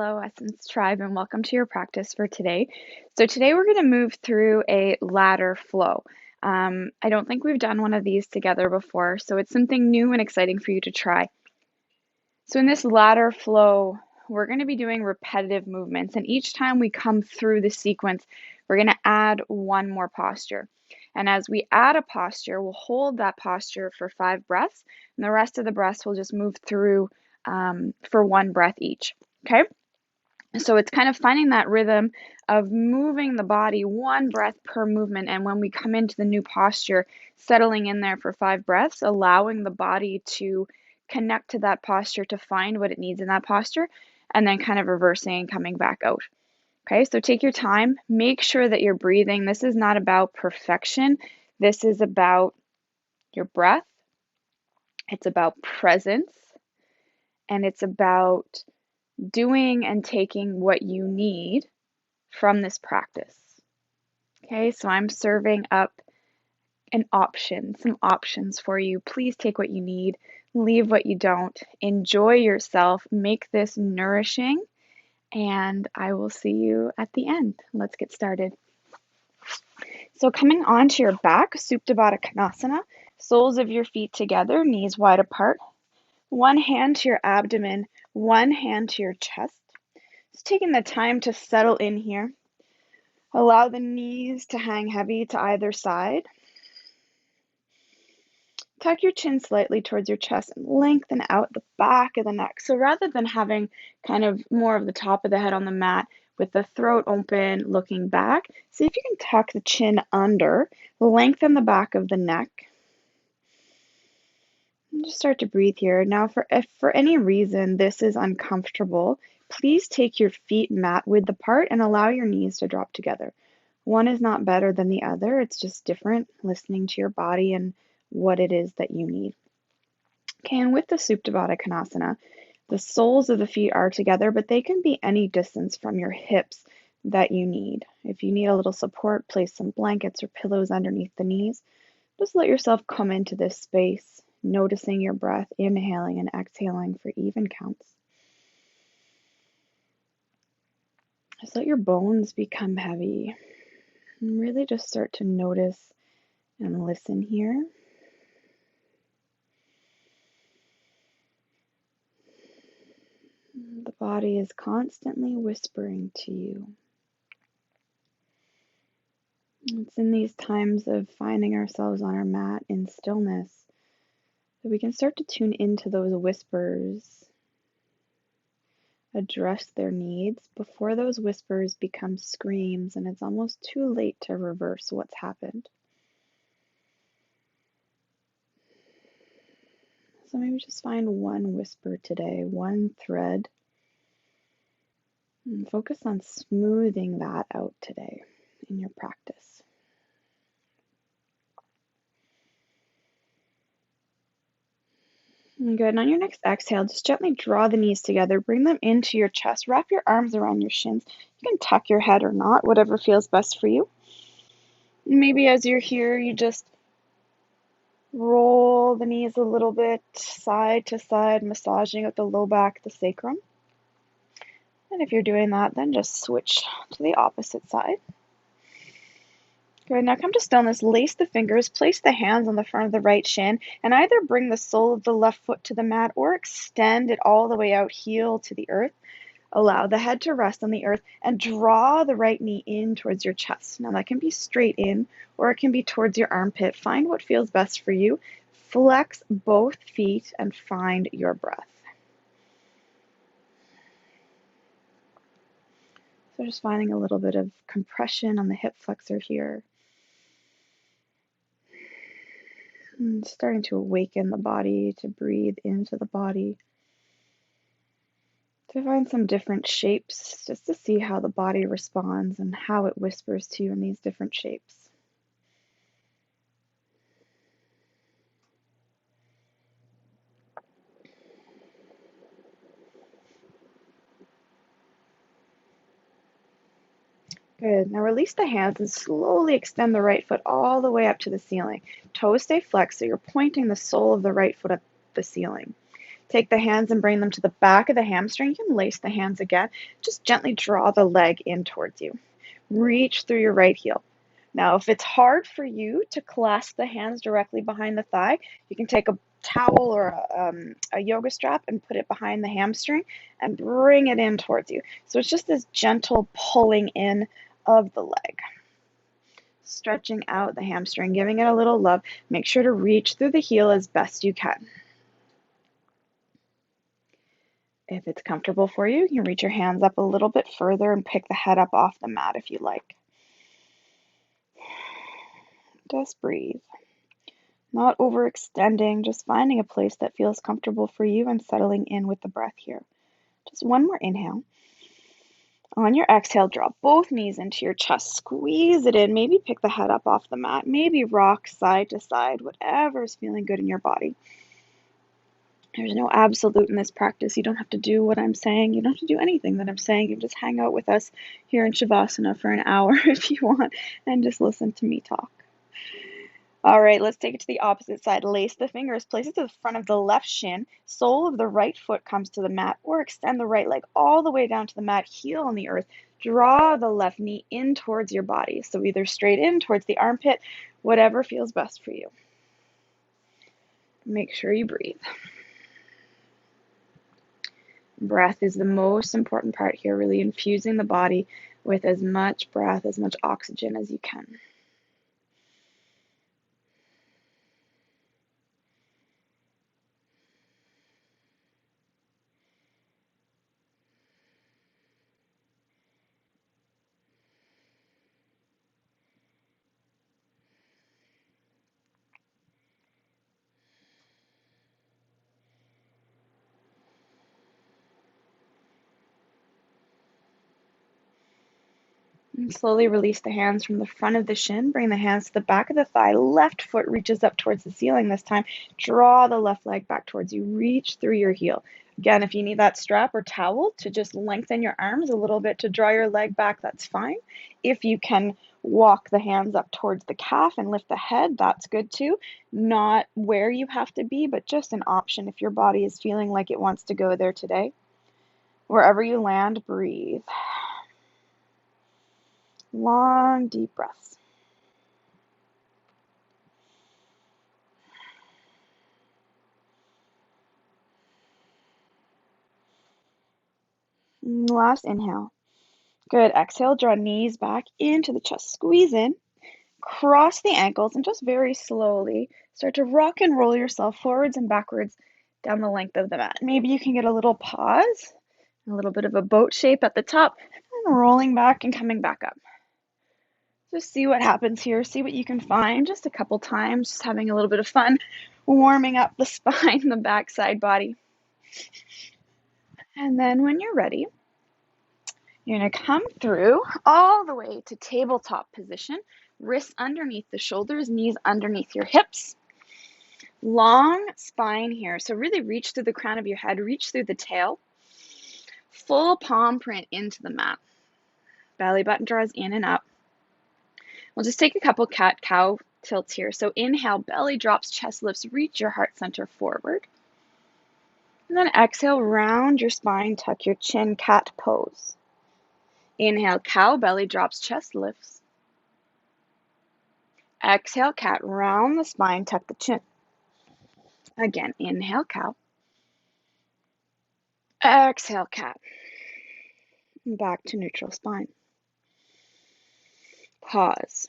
Hello, Essence Tribe, and welcome to your practice for today. So today we're going to move through a ladder flow. I don't think we've done one of these together before, so it's something new and exciting for you to try. So in this ladder flow, we're going to be doing repetitive movements, and each time we come through the sequence, we're going to add one more posture. And as we add a posture, we'll hold that posture for 5 breaths, and the rest of the breaths will just move through for 1 breath each. Okay? So it's kind of finding that rhythm of moving the body 1 breath per movement. And when we come into the new posture, settling in there for 5 breaths, allowing the body to connect to that posture to find what it needs in that posture, and then kind of reversing and coming back out. Okay, so take your time, make sure that you're breathing. This is not about perfection, this is about your breath, it's about presence, and it's about doing and taking what you need from this practice. Okay, so I'm serving up some options for you. Please take what you need, leave what you don't. Enjoy yourself, make this nourishing, and I will see you at the end. Let's get started. So coming onto your back, Supta Baddha Konasana, soles of your feet together, knees wide apart. One hand to your abdomen, one hand to your chest. Just taking the time to settle in here. Allow the knees to hang heavy to either side. Tuck your chin slightly towards your chest and lengthen out the back of the neck. So rather than having kind of more of the top of the head on the mat with the throat open, looking back, see if you can tuck the chin under, lengthen the back of the neck. And just start to breathe here. Now, if for any reason this is uncomfortable, please take your feet mat width apart and allow your knees to drop together. One is not better than the other. It's just different, listening to your body and what it is that you need. Okay, and with the Supta Baddha Konasana, the soles of the feet are together, but they can be any distance from your hips that you need. If you need a little support, place some blankets or pillows underneath the knees. Just let yourself come into this space, noticing your breath, inhaling and exhaling for even counts. Just let your bones become heavy. And really just start to notice and listen here. The body is constantly whispering to you. It's in these times of finding ourselves on our mat in stillness that we can start to tune into those whispers, address their needs before those whispers become screams and it's almost too late to reverse what's happened. So maybe just find one whisper today, one thread, and focus on smoothing that out today in your practice. Good. And on your next exhale, just gently draw the knees together, bring them into your chest, wrap your arms around your shins. You can tuck your head or not, whatever feels best for you. Maybe as you're here, you just roll the knees a little bit side to side, massaging out the low back, the sacrum. And if you're doing that, then just switch to the opposite side. Good, now come to stillness, lace the fingers, place the hands on the front of the right shin, and either bring the sole of the left foot to the mat or extend it all the way out, heel to the earth. Allow the head to rest on the earth and draw the right knee in towards your chest. Now that can be straight in or it can be towards your armpit. Find what feels best for you. Flex both feet and find your breath. So just finding a little bit of compression on the hip flexor here. And starting to awaken the body, to breathe into the body. To find some different shapes, just to see how the body responds and how it whispers to you in these different shapes. Good. Now release the hands and slowly extend the right foot all the way up to the ceiling. Toes stay flexed, so you're pointing the sole of the right foot at the ceiling. Take the hands and bring them to the back of the hamstring. You can lace the hands again. Just gently draw the leg in towards you. Reach through your right heel. Now, if it's hard for you to clasp the hands directly behind the thigh, you can take a towel or a yoga strap and put it behind the hamstring and bring it in towards you. So it's just this gentle pulling in of the leg. Stretching out the hamstring, giving it a little love. Make sure to reach through the heel as best you can. If it's comfortable for you, you can reach your hands up a little bit further and pick the head up off the mat if you like. Just breathe. Not overextending, just finding a place that feels comfortable for you and settling in with the breath here. Just one more inhale. On your exhale, draw both knees into your chest. Squeeze it in. Maybe pick the head up off the mat. Maybe rock side to side, whatever is feeling good in your body. There's no absolute in this practice. You don't have to do what I'm saying. You don't have to do anything that I'm saying. You can just hang out with us here in Shavasana for an hour if you want and just listen to me talk. All right, let's take it to the opposite side. Lace the fingers, place it to the front of the left shin. Sole of the right foot comes to the mat, or extend the right leg all the way down to the mat, heel on the earth. Draw the left knee in towards your body. So either straight in towards the armpit, whatever feels best for you. Make sure you breathe. Breath is the most important part here, really infusing the body with as much breath, as much oxygen as you can. And slowly release the hands from the front of the shin. Bring the hands to the back of the thigh. Left foot reaches up towards the ceiling this time. Draw the left leg back towards you. Reach through your heel. Again, if you need that strap or towel to just lengthen your arms a little bit to draw your leg back, that's fine. If you can walk the hands up towards the calf and lift the head, that's good too. Not where you have to be, but just an option if your body is feeling like it wants to go there today. Wherever you land, breathe. Long, deep breaths. Last inhale. Good. Exhale, draw knees back into the chest. Squeeze in, cross the ankles, and just very slowly start to rock and roll yourself forwards and backwards down the length of the mat. Maybe you can get a little pause, a little bit of a boat shape at the top, and rolling back and coming back up. Just see what happens here. See what you can find just a couple times, just having a little bit of fun, warming up the spine, the backside body. And then when you're ready, you're going to come through all the way to tabletop position, wrists underneath the shoulders, knees underneath your hips. Long spine here, so really reach through the crown of your head, reach through the tail. Full palm print into the mat. Belly button draws in and up. We'll just take a couple cat-cow tilts here. So inhale, belly drops, chest lifts, reach your heart center forward. And then exhale, round your spine, tuck your chin, cat pose. Inhale, cow, belly drops, chest lifts. Exhale, cat, round the spine, tuck the chin. Again, inhale, cow. Exhale, cat. Back to neutral spine. Pause.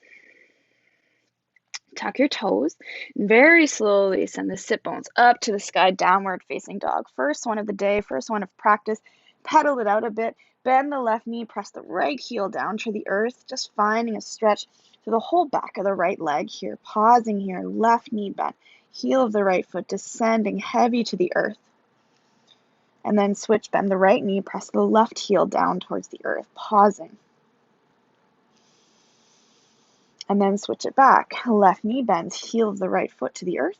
Tuck your toes. Very slowly send the sit bones up to the sky, downward facing dog. First one of the day, first one of practice. Pedal it out a bit. Bend the left knee, press the right heel down to the earth, just finding a stretch to the whole back of the right leg here. Pausing here, left knee bent, heel of the right foot descending heavy to the earth. And then switch, bend the right knee, press the left heel down towards the earth, pausing. And then switch it back. Left knee bends, heel of the right foot to the earth.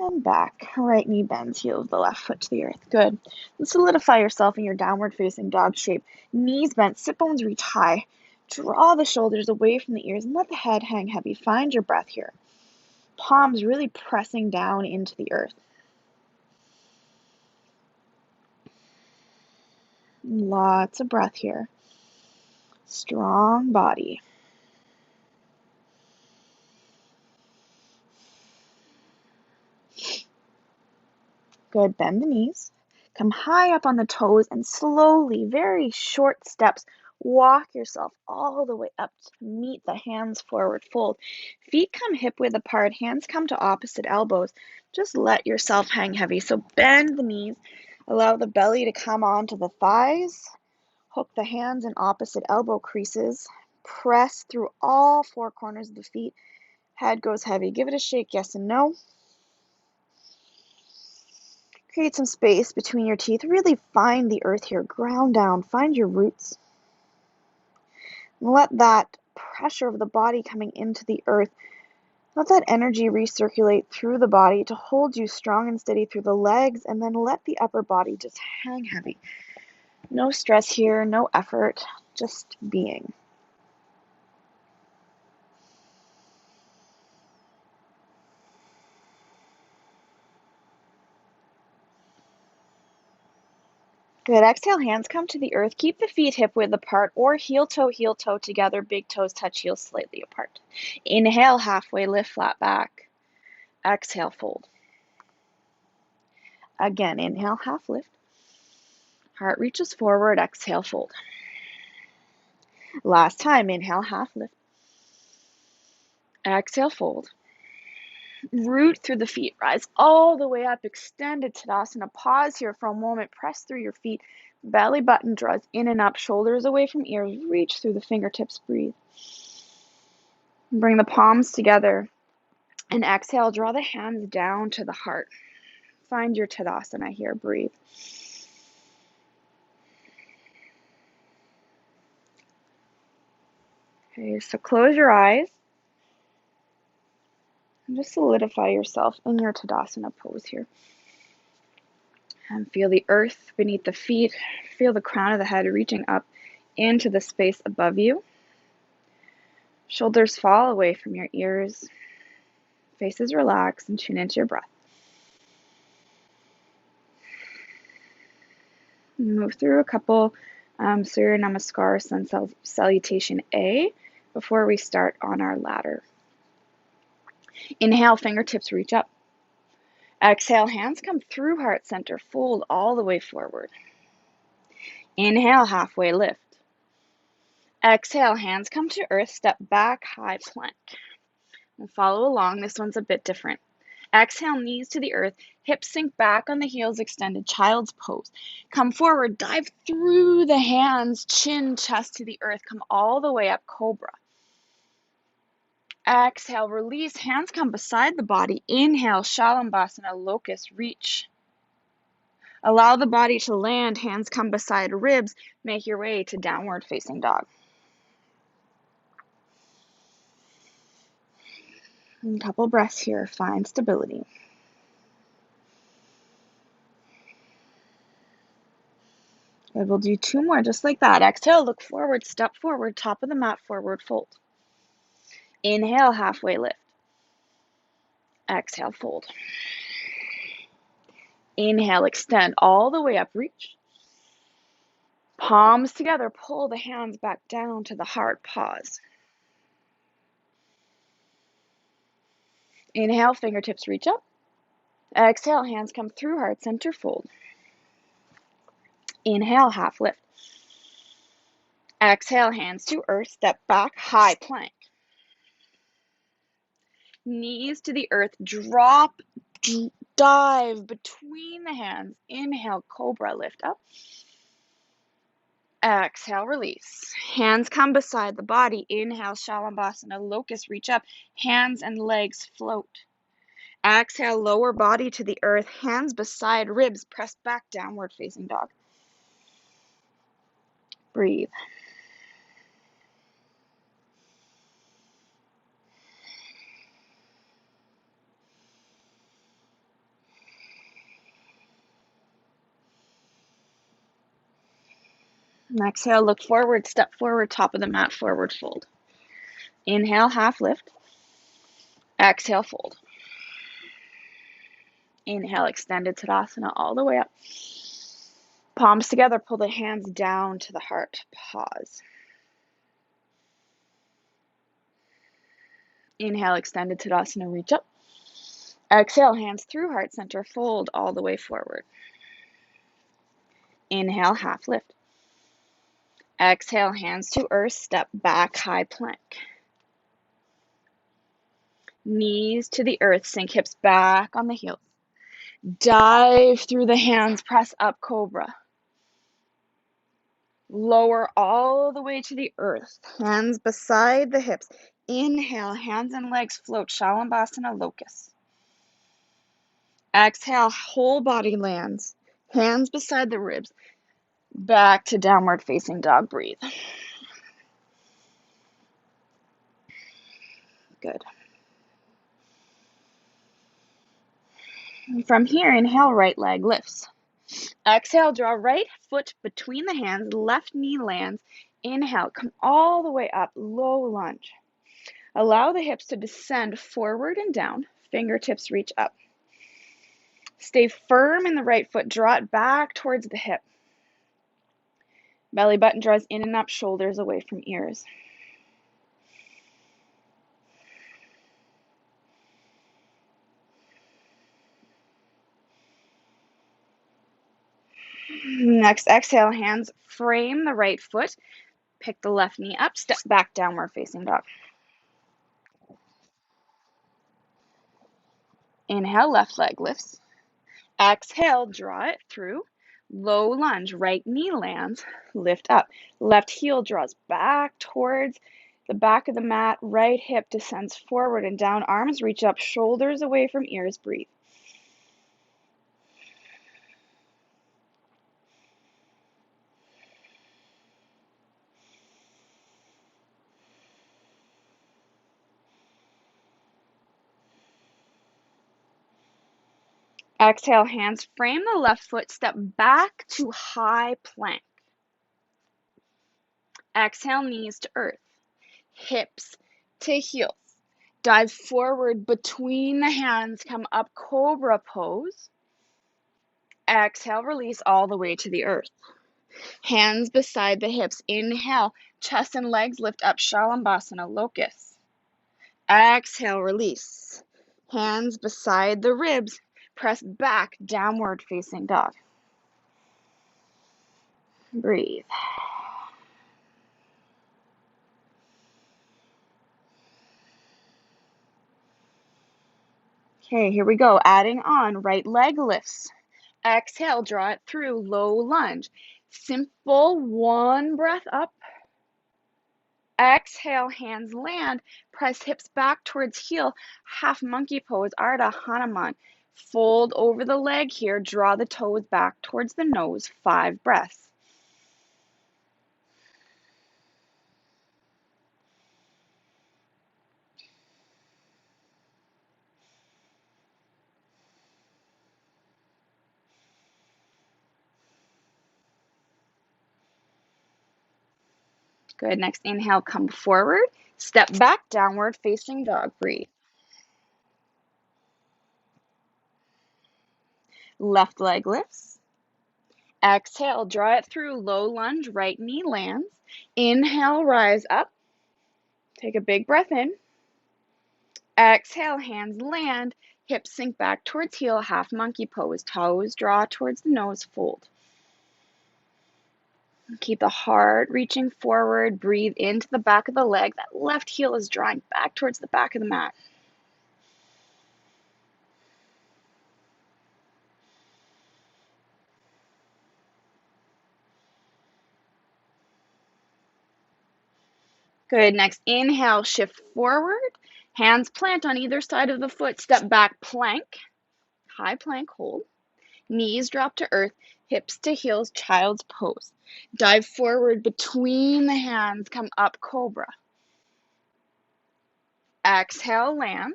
And back. Right knee bends, heel of the left foot to the earth. Good. And solidify yourself in your downward facing dog shape. Knees bent, sit bones reach high. Draw the shoulders away from the ears and let the head hang heavy. Find your breath here. Palms really pressing down into the earth. Lots of breath here. Strong body. Good, bend the knees. Come high up on the toes and slowly, very short steps, walk yourself all the way up to meet the hands forward fold. Feet come hip width apart, hands come to opposite elbows. Just let yourself hang heavy. So bend the knees, allow the belly to come onto the thighs, hook the hands in opposite elbow creases, press through all four corners of the feet. Head goes heavy. Give it a shake, yes and no. Create some space between your teeth. Really find the earth here. Ground down. Find your roots. Let that pressure of the body coming into the earth, let that energy recirculate through the body to hold you strong and steady through the legs, and then let the upper body just hang heavy. No stress here, no effort, just being. Good. Exhale, hands come to the earth. Keep the feet hip width apart or heel toe together. Big toes touch heels slightly apart. Inhale, halfway lift, flat back. Exhale, fold. Again, inhale, half lift. Heart reaches forward, exhale, fold. Last time, inhale, half lift. Exhale, fold. Root through the feet, rise all the way up, extended Tadasana. Pause here for a moment, press through your feet. Belly button draws in and up, shoulders away from ears, reach through the fingertips, breathe. Bring the palms together and exhale, draw the hands down to the heart. Find your Tadasana here, breathe. Okay, so close your eyes and just solidify yourself in your Tadasana pose here. And feel the earth beneath the feet. Feel the crown of the head reaching up into the space above you. Shoulders fall away from your ears. Faces relax and tune into your breath. Move through a couple Surya Namaskar Sun Salutation A before we start on our ladder. Inhale, fingertips reach up. Exhale, hands come through heart center, fold all the way forward. Inhale, halfway lift. Exhale, hands come to earth, step back, high plank. And follow along, this one's a bit different. Exhale, knees to the earth, hips sink back on the heels, extended child's pose. Come forward, dive through the hands, chin, chest to the earth, come all the way up, cobra. Exhale, release, hands come beside the body. Inhale, Shalabhasana, locust, reach. Allow the body to land, hands come beside ribs. Make your way to downward facing dog. A couple breaths here, find stability. Good, we'll do two more just like that. Exhale, look forward, step forward, top of the mat, forward fold. Inhale, halfway lift. Exhale, fold. Inhale, extend all the way up, reach. Palms together, pull the hands back down to the heart, pause. Inhale, fingertips reach up. Exhale, hands come through heart center, fold. Inhale, half lift. Exhale, hands to earth, step back, high plank. Knees to the earth, drop, dive between the hands. Inhale, cobra, lift up. Exhale, release. Hands come beside the body. Inhale, Shalabhasana, locust, reach up. Hands and legs float. Exhale, lower body to the earth. Hands beside ribs, press back, downward facing dog. Breathe. And exhale, look forward, step forward, top of the mat, forward fold. Inhale, half lift. Exhale, fold. Inhale, extended Tadasana all the way up. Palms together, pull the hands down to the heart. Pause. Inhale, extended Tadasana, reach up. Exhale, hands through heart center, fold all the way forward. Inhale, half lift. Exhale, hands to earth, step back, high plank. Knees to the earth, sink hips back on the heels. Dive through the hands, press up, cobra. Lower all the way to the earth, hands beside the hips. Inhale, hands and legs float, Shalabhasana, locust. Exhale, whole body lands, hands beside the ribs. Back to downward facing dog, breathe. Good. From here, inhale, right leg lifts. Exhale, draw right foot between the hands, left knee lands. Inhale, come all the way up, low lunge. Allow the hips to descend forward and down, fingertips reach up. Stay firm in the right foot, draw it back towards the hip. Belly button draws in and up, shoulders away from ears. Next, exhale, hands frame the right foot. Pick the left knee up, step back, downward facing dog. Inhale, left leg lifts. Exhale, draw it through. Low lunge, right knee lands, lift up. Left heel draws back towards the back of the mat. Right hip descends forward and down. Arms reach up, shoulders away from ears. Breathe. Exhale, hands frame the left foot, step back to high plank. Exhale, knees to earth, hips to heels. Dive forward between the hands, come up, cobra pose. Exhale, release all the way to the earth. Hands beside the hips. Inhale, chest and legs lift up, Shalabhasana, locust. Exhale, release. Hands beside the ribs. Press back, downward facing dog. Breathe. Okay, here we go. Adding on, right leg lifts. Exhale, draw it through, low lunge. Simple, one breath up. Exhale, hands land. Press hips back towards heel. Half monkey pose, Ardha Hanuman. Fold over the leg here. Draw the toes back towards the nose. 5 breaths. Good. Next inhale, come forward. Step back, downward facing dog. Breathe. Left leg lifts. Exhale, draw it through, low lunge, right knee lands. Inhale, rise up. Take a big breath in. Exhale, hands land. Hips sink back towards heel, half monkey pose. Toes draw towards the nose, fold. Keep the heart reaching forward. Breathe into the back of the leg. That left heel is drawing back towards the back of the mat. Good. Next, inhale, shift forward. Hands plant on either side of the foot. Step back, plank. High plank, hold. Knees drop to earth. Hips to heels, child's pose. Dive forward between the hands. Come up, cobra. Exhale, land.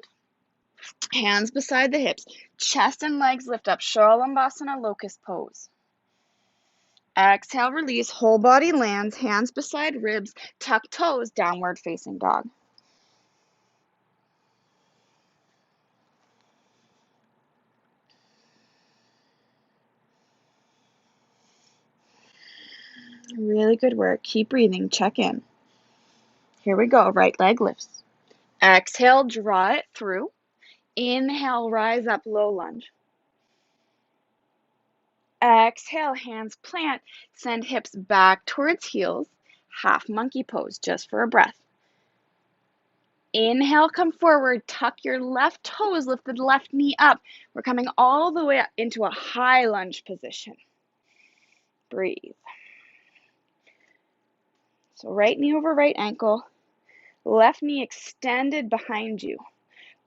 Hands beside the hips. Chest and legs lift up. Shalabhasana, locust pose. Exhale, release. Whole body lands. Hands beside ribs. Tuck toes. Downward facing dog. Really good work. Keep breathing. Check in. Here we go. Right leg lifts. Exhale, draw it through. Inhale, rise up, low lunge. Exhale, hands plant. Send hips back towards heels. Half monkey pose, just for a breath. Inhale, come forward. Tuck your left toes. Lift the left knee up. We're coming all the way up into a high lunge position. Breathe. So right knee over right ankle. Left knee extended behind you.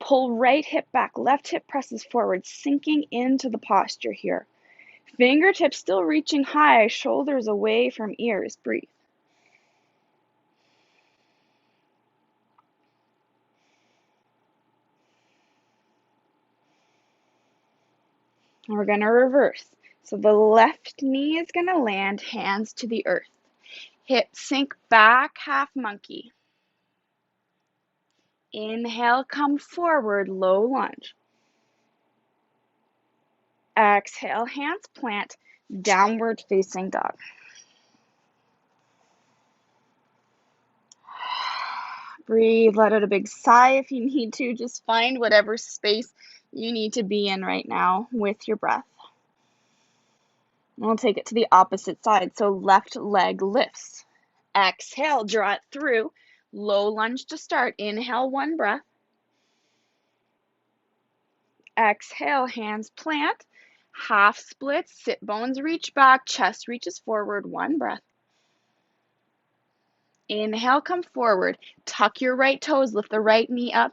Pull right hip back. Left hip presses forward, sinking into the posture here. Fingertips still reaching high, shoulders away from ears. Breathe. And we're going to reverse. So the left knee is going to land, hands to the earth. Hips sink back, half monkey. Inhale, come forward, low lunge. Exhale, hands plant, downward facing dog. Breathe, let out a big sigh if you need to. Just find whatever space you need to be in right now with your breath. And we'll take it to the opposite side. So left leg lifts. Exhale, draw it through. Low lunge to start. Inhale, one breath. Exhale, hands plant. Half split, sit bones reach back, chest reaches forward. One breath. Inhale, come forward. Tuck your right toes, lift the right knee up.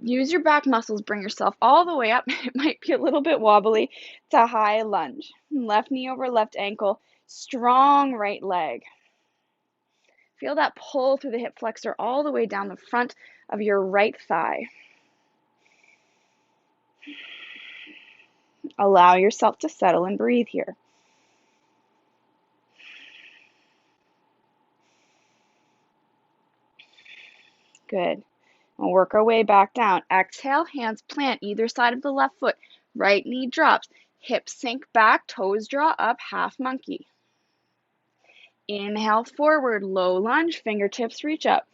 Use your back muscles, bring yourself all the way up. It might be a little bit wobbly to high lunge. Left knee over left ankle, strong right leg. Feel that pull through the hip flexor all the way down the front of your right thigh. Allow yourself to settle and breathe here. Good. We'll work our way back down. Exhale, hands plant either side of the left foot. Right knee drops. Hips sink back, toes draw up, half monkey. Inhale forward, low lunge, fingertips reach up.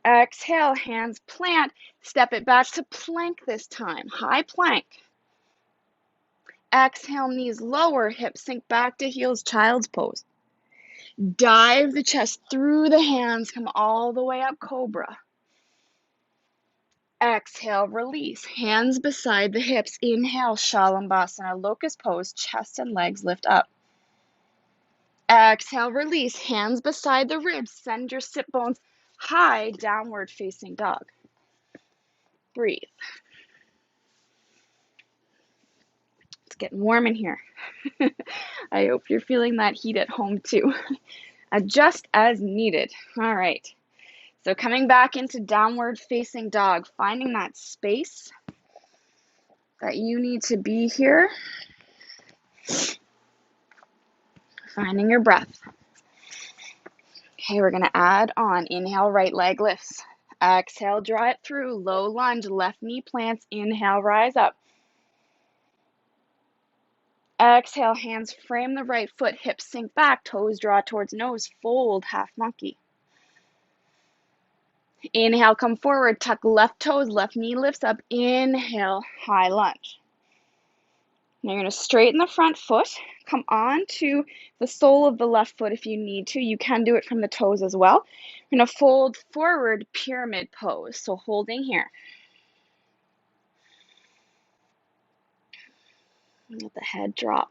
Exhale, hands plant. Step it back to plank this time. High plank. Exhale, knees lower, hips sink back to heels, child's pose. Dive the chest through the hands, come all the way up, cobra. Exhale, release, hands beside the hips. Inhale, Shalabhasana, locust pose, chest and legs lift up. Exhale, release, hands beside the ribs. Send your sit bones high, downward facing dog. Breathe. It's getting warm in here. I hope you're feeling that heat at home too. Adjust as needed. All right. So coming back into downward facing dog, finding that space that you need to be here. Finding your breath. Okay, we're going to add on. Inhale, right leg lifts. Exhale, draw it through. Low lunge, left knee plants. Inhale, rise up. Exhale, hands frame the right foot, hips sink back, toes draw towards nose, fold, half monkey. Inhale, come forward, tuck left toes, left knee lifts up. Inhale, high lunge. Now you're going to straighten the front foot, come on to the sole of the left foot if you need to. You can do it from the toes as well. You're going to fold forward, pyramid pose, so holding here. Let the head drop.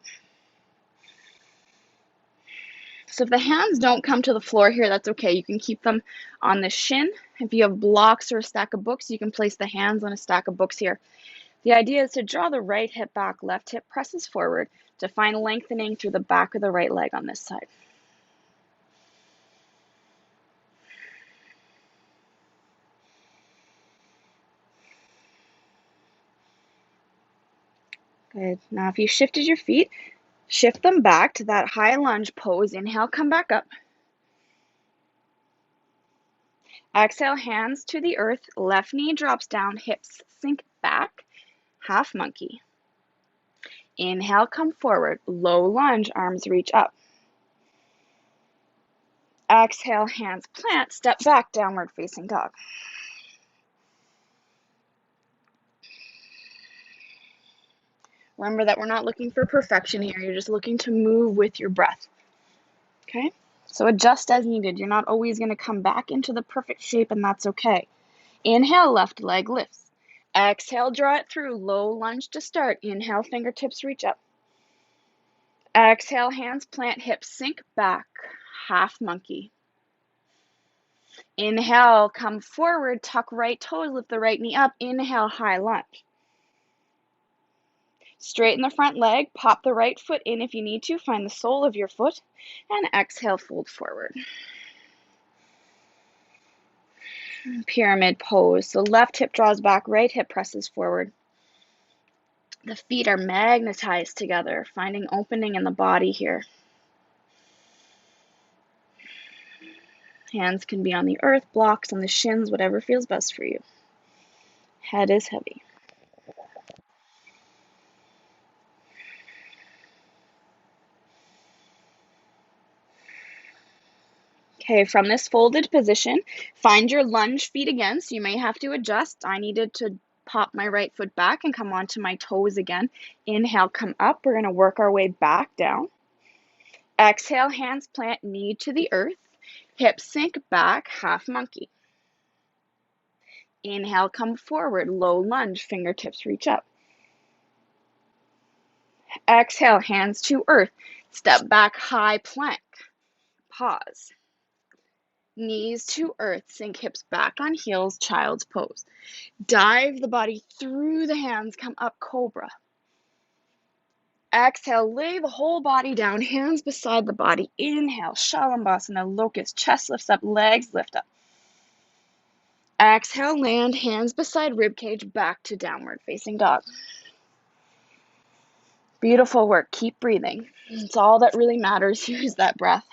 So if the hands don't come to the floor here, that's okay. You can keep them on the shin. If you have blocks or a stack of books, you can place the hands on a stack of books here. The idea is to draw the right hip back, left hip presses forward to find lengthening through the back of the right leg on this side. Good. Now if you shifted your feet, shift them back to that high lunge pose. Inhale, come back up. Exhale, hands to the earth. Left knee drops down, hips sink back, half monkey. Inhale, come forward. Low lunge, arms reach up. Exhale, hands plant, step back, downward facing dog. Remember that we're not looking for perfection here. You're just looking to move with your breath. Okay? So adjust as needed. You're not always going to come back into the perfect shape, and that's okay. Inhale, left leg lifts. Exhale, draw it through. Low lunge to start. Inhale, fingertips reach up. Exhale, hands plant, hips sink back. Half monkey. Inhale, come forward, tuck right toes, lift the right knee up. Inhale, high lunge. Straighten the front leg, pop the right foot in if you need to, find the sole of your foot, and exhale, fold forward. Pyramid pose. So left hip draws back, right hip presses forward. The feet are magnetized together, finding opening in the body here. Hands can be on the earth, blocks on the shins, whatever feels best for you. Head is heavy. Okay, from this folded position, find your lunge feet again. So you may have to adjust. I needed to pop my right foot back and come onto my toes again. Inhale, come up. We're going to work our way back down. Exhale, hands plant, knee to the earth. Hips sink back, half monkey. Inhale, come forward, low lunge, fingertips reach up. Exhale, hands to earth. Step back, high plank. Pause. Knees to earth, sink hips back on heels, child's pose. Dive the body through the hands, come up, cobra. Exhale, lay the whole body down, hands beside the body. Inhale, Shalabhasana, locust, chest lifts up, legs lift up. Exhale, land, hands beside rib cage, back to downward facing dog. Beautiful work. Keep breathing. It's all that really matters here is that breath.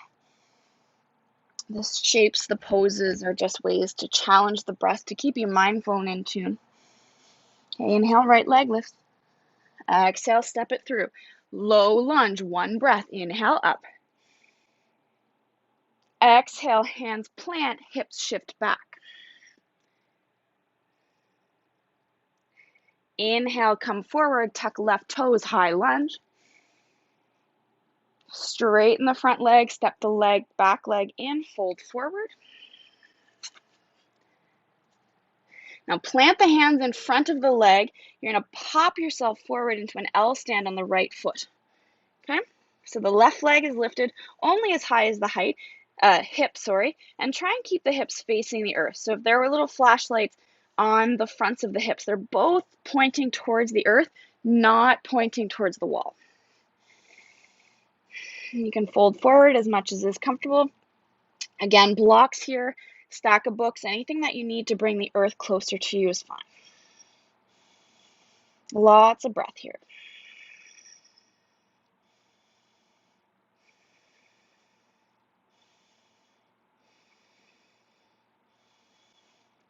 The shapes, the poses are just ways to challenge the breath to keep you mindful and in tune. Okay, inhale, right leg lifts. Exhale, step it through. Low lunge, one breath. Inhale, up. Exhale, hands plant, hips shift back. Inhale, come forward, tuck left toes, high lunge. Straighten the front leg, step the back leg in, fold forward. Now plant the hands in front of the leg. You're going to pop yourself forward into an L stand on the right foot. Okay? So the left leg is lifted only as high as the hip, and try and keep the hips facing the earth. So if there were little flashlights on the fronts of the hips, they're both pointing towards the earth, not pointing towards the wall. You can fold forward as much as is comfortable. Again, blocks here, stack of books, anything that you need to bring the earth closer to you is fine. Lots of breath here.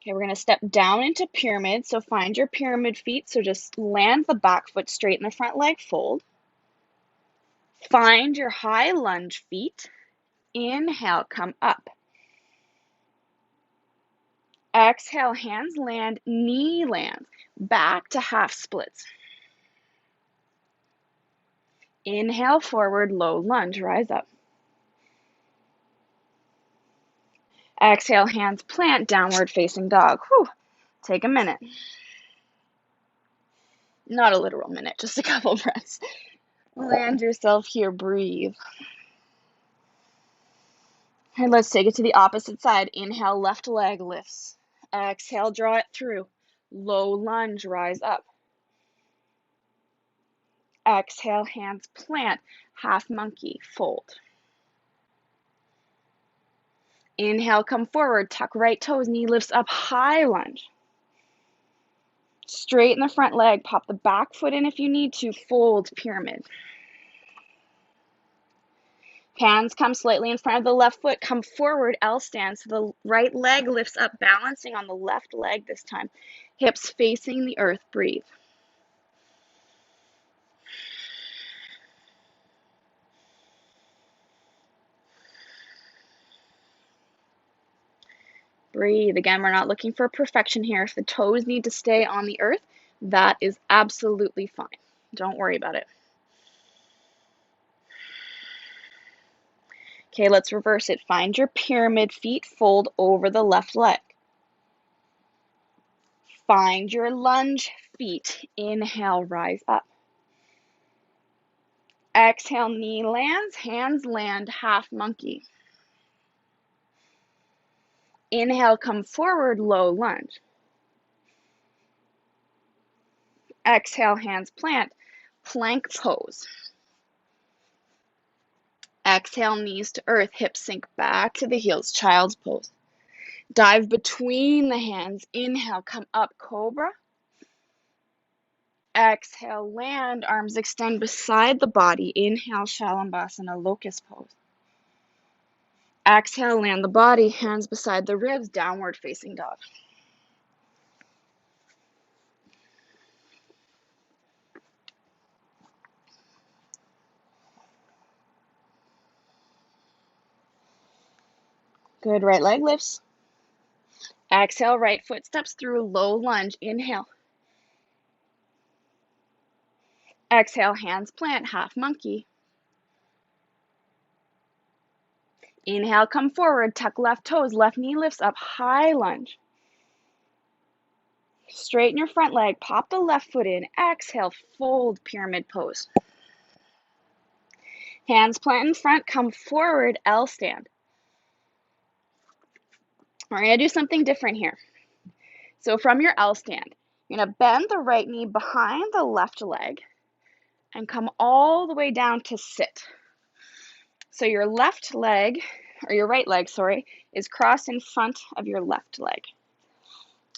Okay, we're going to step down into pyramid. So find your pyramid feet. So just land the back foot straight in the front leg, fold. Find your high lunge feet. Inhale, come up. Exhale, hands land, knee lands. Back to half splits. Inhale, forward, low lunge, rise up. Exhale, hands plant, downward facing dog. Whew. Take a minute. Not a literal minute, just a couple breaths. Land yourself here, breathe. And let's take it to the opposite side. Inhale, left leg lifts. Exhale, draw it through. Low lunge, rise up. Exhale, hands plant, half monkey, fold. Inhale, come forward, tuck right toes, knee lifts up, high lunge. Straighten the front leg, pop the back foot in if you need to, fold, pyramid. Hands come slightly in front of the left foot, come forward, L stand, so the right leg lifts up, balancing on the left leg this time. Hips facing the earth, breathe. Breathe. Again, we're not looking for perfection here. If the toes need to stay on the earth, that is absolutely fine. Don't worry about it. Okay, let's reverse it. Find your pyramid feet, fold over the left leg. Find your lunge feet. Inhale, rise up. Exhale, knee lands, hands land, half monkey. Inhale, come forward, low lunge. Exhale, hands plant, plank pose. Exhale, knees to earth, hips sink back to the heels, child's pose. Dive between the hands. Inhale, come up, cobra. Exhale, land, arms extend beside the body. Inhale, Shalabhasana, locust pose. Exhale, land the body, hands beside the ribs, downward facing dog. Good, right leg lifts. Exhale, right foot steps through, low lunge. Inhale. Exhale, hands plant, half monkey. Inhale, come forward, tuck left toes, left knee lifts up, high lunge. Straighten your front leg, pop the left foot in. Exhale, fold, pyramid pose. Hands plant in front, come forward, L stand. We're going to do something different here. So from your L stand, you're going to bend the right knee behind the left leg and come all the way down to sit. So your left leg, or your right leg, sorry, is crossed in front of your left leg.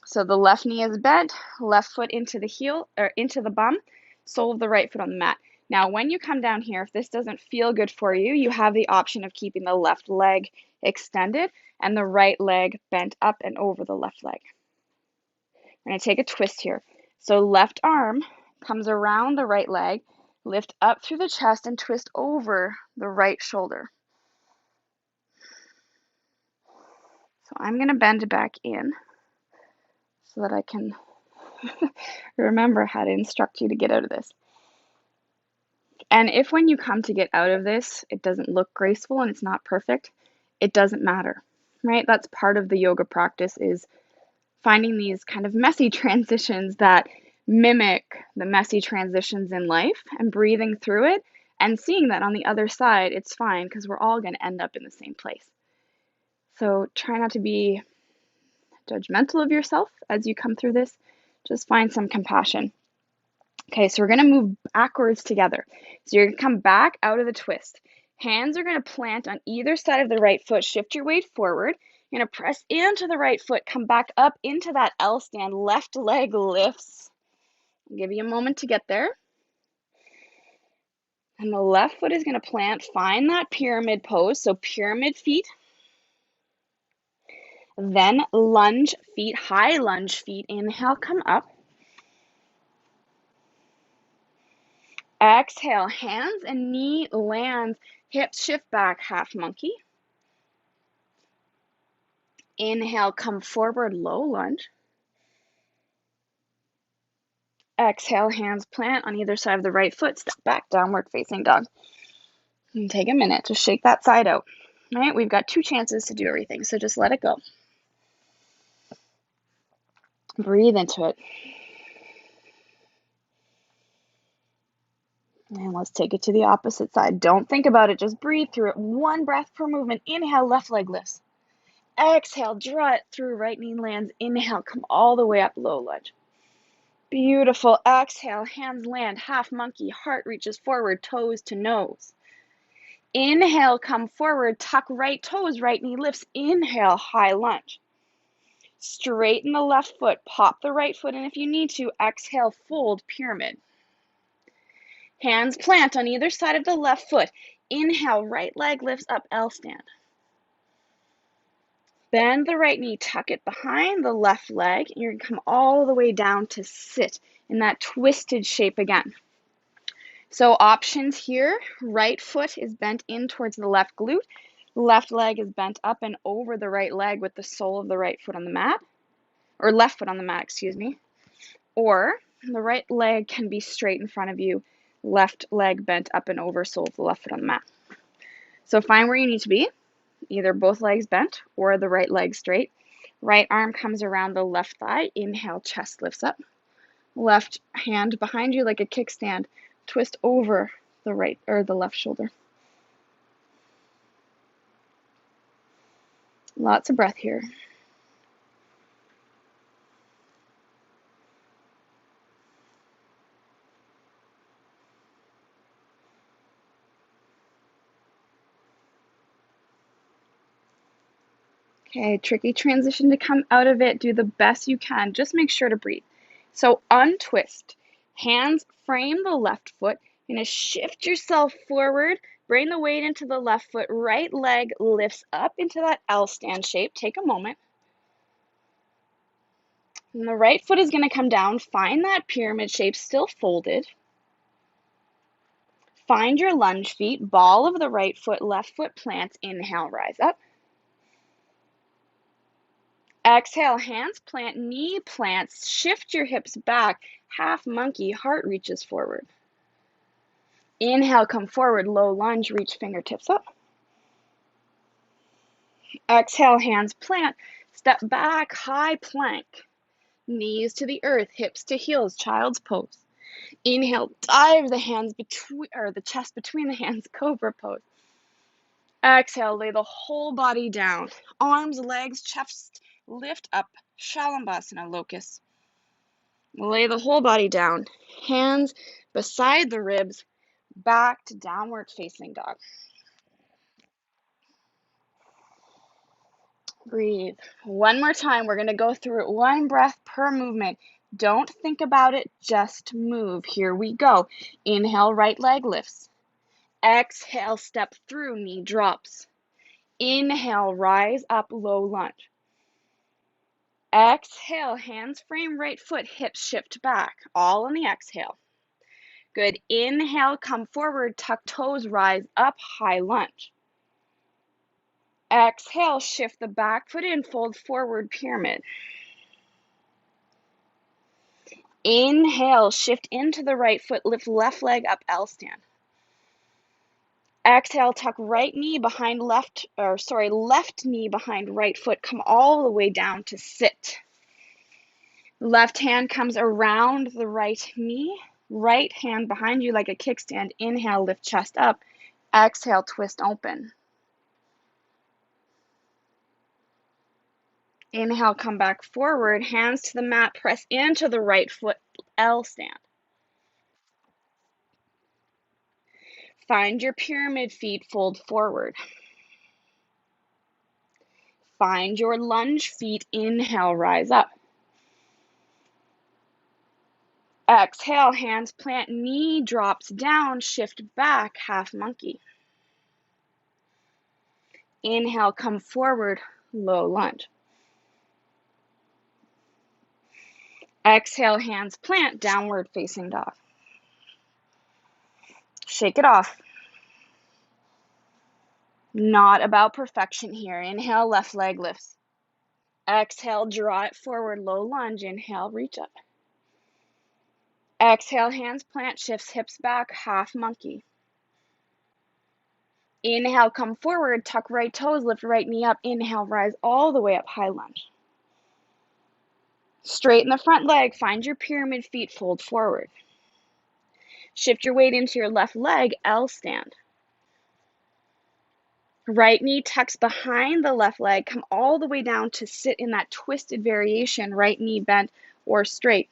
So the left knee is bent, left foot into the heel, or into the bum, sole of the right foot on the mat. Now, when you come down here, if this doesn't feel good for you, you have the option of keeping the left leg extended and the right leg bent up and over the left leg. We're going to take a twist here. So left arm comes around the right leg, lift up through the chest and twist over the right shoulder. So I'm going to bend back in so that I can remember how to instruct you to get out of this. And if when you come to get out of this, it doesn't look graceful and it's not perfect, it doesn't matter, right? That's part of the yoga practice, is finding these kind of messy transitions that mimic the messy transitions in life and breathing through it and seeing that on the other side, it's fine because we're all going to end up in the same place. So try not to be judgmental of yourself as you come through this. Just find some compassion. Okay, so we're going to move backwards together. So you're going to come back out of the twist. Hands are going to plant on either side of the right foot. Shift your weight forward. You're going to press into the right foot. Come back up into that L stand. Left leg lifts. I'll give you a moment to get there. And the left foot is going to plant. Find that pyramid pose. So pyramid feet. Then lunge feet, high lunge feet. Inhale, come up. Exhale, hands and knee lands, hips shift back, half monkey. Inhale, come forward, low lunge. Exhale, hands plant on either side of the right foot, step back, downward facing dog. And take a minute to shake that side out. All right, we've got 2 chances to do everything, so just let it go. Breathe into it. And let's take it to the opposite side. Don't think about it, just breathe through it. 1 breath per movement. Inhale, left leg lifts. Exhale, draw it through, right knee lands. Inhale, come all the way up, low lunge. Beautiful. Exhale, hands land, half monkey, heart reaches forward, toes to nose. Inhale, come forward, tuck right toes, right knee lifts. Inhale, high lunge. Straighten the left foot, pop the right foot in if you need to. Exhale, fold, pyramid. Hands plant on either side of the left foot. Inhale, right leg lifts up, L stand. Bend the right knee, tuck it behind the left leg. You're going to come all the way down to sit in that twisted shape again. So options here, right foot is bent in towards the left glute. Left leg is bent up and over the right leg with the sole of the right foot on the mat, or left foot on the mat, excuse me. Or the right leg can be straight in front of you, left leg bent up and over, sole of the left foot on the mat. So find where you need to be, either both legs bent or the right leg straight. Right arm comes around the left thigh. Inhale, chest lifts up. Left hand behind you like a kickstand. Twist over the right or the left shoulder. Lots of breath here. Okay, tricky transition to come out of it. Do the best you can. Just make sure to breathe. So untwist. Hands frame the left foot. You're going to shift yourself forward. Bring the weight into the left foot. Right leg lifts up into that L stand shape. Take a moment. And the right foot is going to come down. Find that pyramid shape, still folded. Find your lunge feet. Ball of the right foot, left foot plants. Inhale, rise up. Exhale, hands plant, knee plants, shift your hips back, half monkey, heart reaches forward. Inhale, come forward, low lunge, reach fingertips up. Exhale, hands plant, step back, high plank. Knees to the earth, hips to heels, child's pose. Inhale, dive the hands between, or the chest between the hands, cobra pose. Exhale, lay the whole body down. Arms, legs, chest, lift up, Shalabhasana, locust. Lay the whole body down. Hands beside the ribs, back to downward facing dog. Breathe. One more time. We're going to go through it. One breath per movement. Don't think about it, just move. Here we go. Inhale, right leg lifts. Exhale, step through, knee drops. Inhale, rise up, low lunge. Exhale, hands frame right foot, hips shift back, all on the exhale. Good. Inhale, come forward, tuck toes, rise up, high lunge. Exhale, shift the back foot in, fold forward, pyramid. Inhale, shift into the right foot, lift left leg up, L stand. Exhale, tuck right knee behind left knee behind right foot, come all the way down to sit. Left hand comes around the right knee, right hand behind you like a kickstand. Inhale, lift chest up. Exhale, twist open. Inhale, come back forward, hands to the mat, press into the right foot, L stand. Find your pyramid feet, fold forward. Find your lunge feet, inhale, rise up. Exhale, hands plant, knee drops down, shift back, half monkey. Inhale, come forward, low lunge. Exhale, hands plant, downward facing dog. Shake it off. Not about perfection here. Inhale, left leg lifts. Exhale, draw it forward, low lunge. Inhale, reach up. Exhale, hands plant, shifts hips back, half monkey. Inhale, come forward, tuck right toes, lift right knee up. Inhale, rise all the way up, high lunge. Straighten the front leg, find your pyramid feet, fold forward. Shift your weight into your left leg, L stand. Right knee tucks behind the left leg, come all the way down to sit in that twisted variation, right knee bent or straight.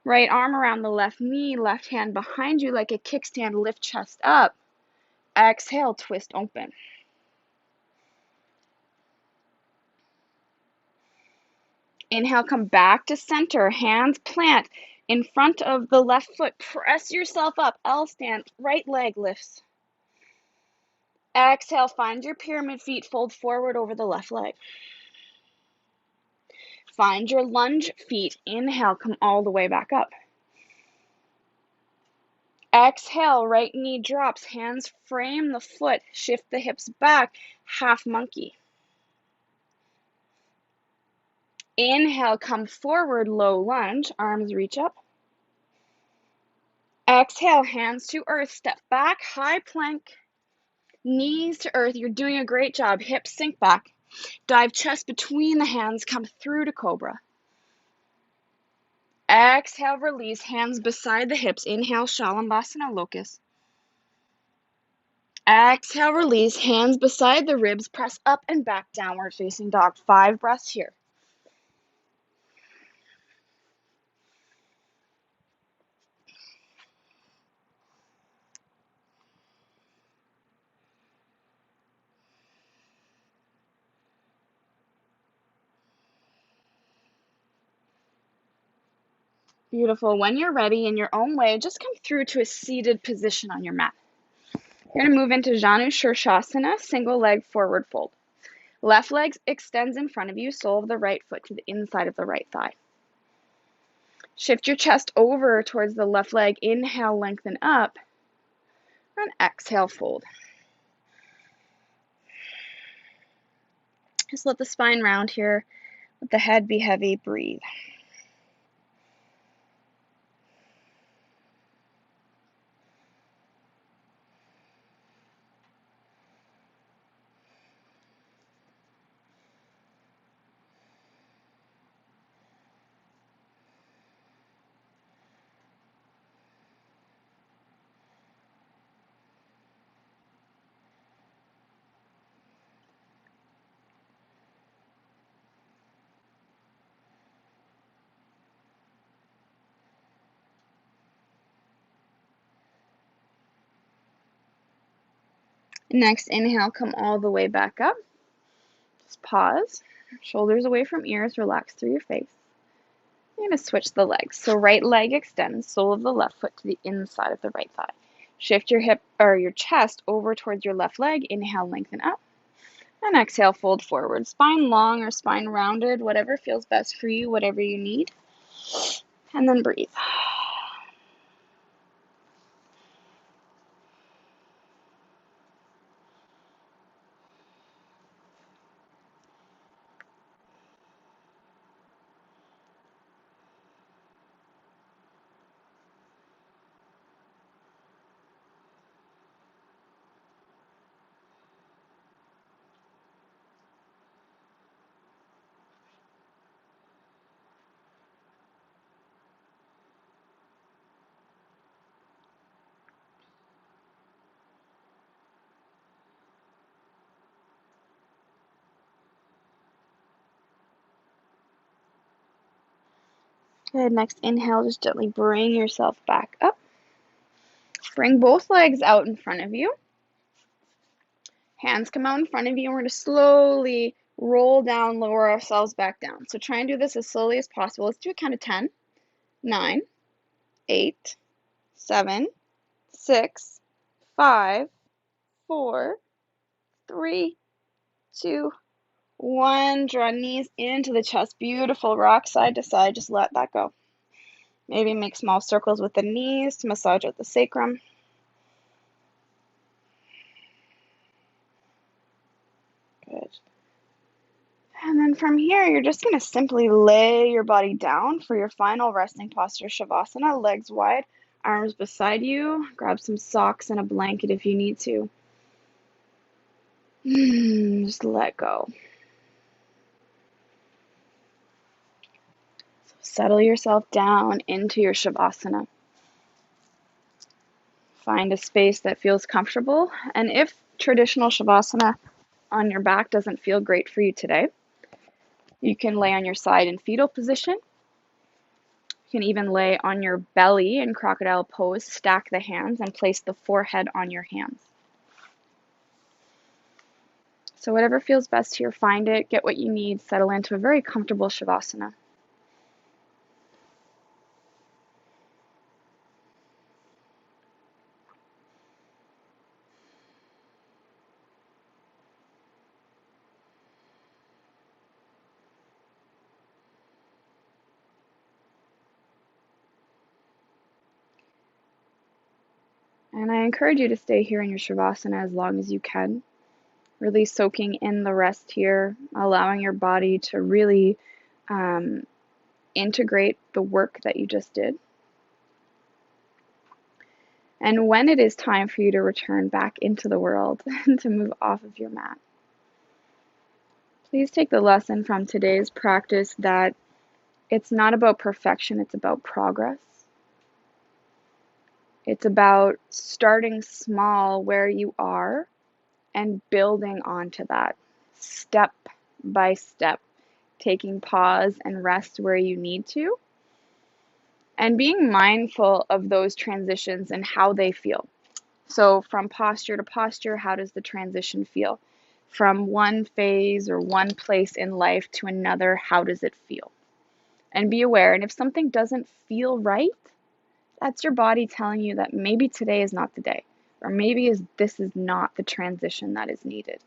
Right arm around the left knee, left hand behind you like a kickstand, lift chest up. Exhale, twist open. Inhale, come back to center, hands plant in front of the left foot. Press yourself up, L stand, right leg lifts. Exhale, find your pyramid feet, fold forward over the left leg. Find your lunge feet, inhale, come all the way back up. Exhale, right knee drops, hands frame the foot, shift the hips back, half monkey. Inhale, come forward, low lunge, arms reach up. Exhale, hands to earth, step back, high plank, knees to earth. You're doing a great job. Hips sink back. Dive chest between the hands, come through to cobra. Exhale, release, hands beside the hips. Inhale, Shalabhasana, locust. Exhale, release, hands beside the ribs, press up and back, downward facing dog. 5 breaths here. Beautiful. When you're ready, in your own way, just come through to a seated position on your mat. You're going to move into Janu Shirshasana, single leg forward fold. Left leg extends in front of you, sole of the right foot to the inside of the right thigh. Shift your chest over towards the left leg. Inhale, lengthen up. And exhale, fold. Just let the spine round here. Let the head be heavy. Breathe. Next, inhale, come all the way back up. Just pause. Shoulders away from ears. Relax through your face. You're going to switch the legs. So right leg extends, sole of the left foot to the inside of the right thigh. Shift your hip or your chest over towards your left leg. Inhale, lengthen up. And exhale, fold forward. Spine long or spine rounded, whatever feels best for you, whatever you need. And then breathe. Good. Next inhale, just gently bring yourself back up. Bring both legs out in front of you. Hands come out in front of you, and we're going to slowly roll down, lower ourselves back down. So try and do this as slowly as possible. Let's do a count of 10, 9, 8, 7, 6, 5, 4, 3, 2, 1. Draw knees into the chest. Beautiful. Rock side to side. Just let that go. Maybe make small circles with the knees to massage out the sacrum. Good. And then from here, you're just going to simply lay your body down for your final resting posture, Shavasana. Legs wide, arms beside you. Grab some socks and a blanket if you need to. Just let go. So settle yourself down into your Shavasana. Find a space that feels comfortable. And if traditional Shavasana on your back doesn't feel great for you today, you can lay on your side in fetal position. You can even lay on your belly in crocodile pose, stack the hands, and place the forehead on your hands. So whatever feels best here, find it, get what you need, settle into a very comfortable Shavasana. And I encourage you to stay here in your Shavasana as long as you can, really soaking in the rest here, allowing your body to really integrate the work that you just did. And when it is time for you to return back into the world and to move off of your mat, please take the lesson from today's practice that it's not about perfection, it's about progress. It's about starting small where you are and building onto that step by step, taking pause and rest where you need to, and being mindful of those transitions and how they feel. So from posture to posture, how does the transition feel? From one phase or one place in life to another, how does it feel? And be aware. And if something doesn't feel right, that's your body telling you that maybe today is not the day, or maybe this is not the transition that is needed.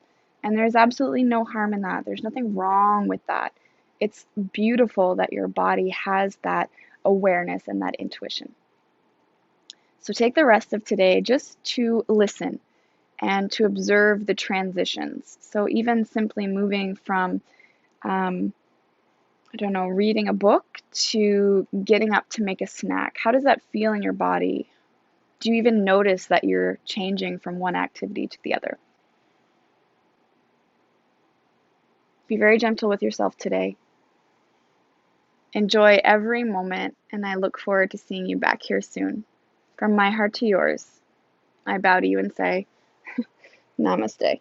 And there's absolutely no harm in that. There's nothing wrong with that. It's beautiful that your body has that awareness and that intuition. So take the rest of today just to listen and to observe the transitions. So even simply moving from, reading a book to getting up to make a snack. How does that feel in your body? Do you even notice that you're changing from one activity to the other? Be very gentle with yourself today. Enjoy every moment, and I look forward to seeing you back here soon. From my heart to yours, I bow to you and say, Namaste.